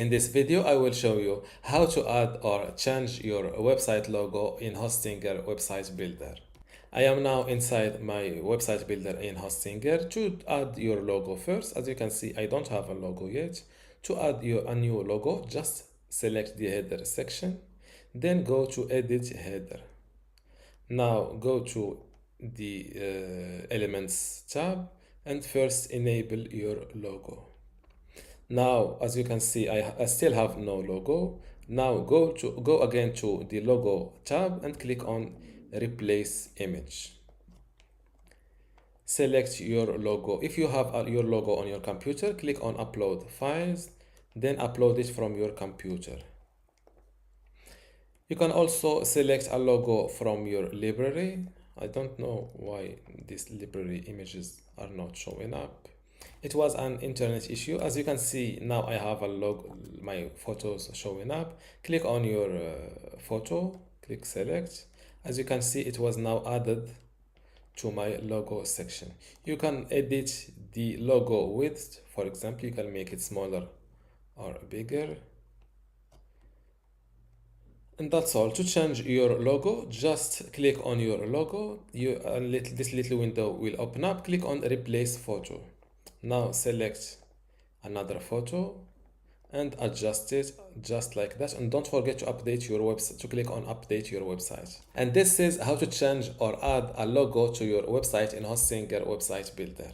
In this video, I will show you how to add or change your website logo in Hostinger Website Builder. I am now inside my website builder in Hostinger. To add your logo first, as you can see, I don't have a logo yet. To add a new logo, just select the header section, then go to Edit Header. Now go to the Elements tab and first enable your logo. Now, as you can see, I still have no logo. Now go again to the logo tab and click on replace image. Select your logo. If you have your logo on your computer, click on upload files, then upload it from your computer. You can also select a logo from your library. I don't know why these library images are not showing up. It was an internet issue. As you can see, now I have a logo, my photos showing up. Click on your photo, click select. As you can see, it was now added to my logo section. You can edit the logo width. For example, you can make it smaller or bigger. And that's all. To change your logo, just click on your logo. This little window will open up. Click on replace photo. Now select another photo and adjust it just like that. And don't forget to update your website, to click on update your website. And this is how to change or add a logo to your website in Hostinger Website Builder.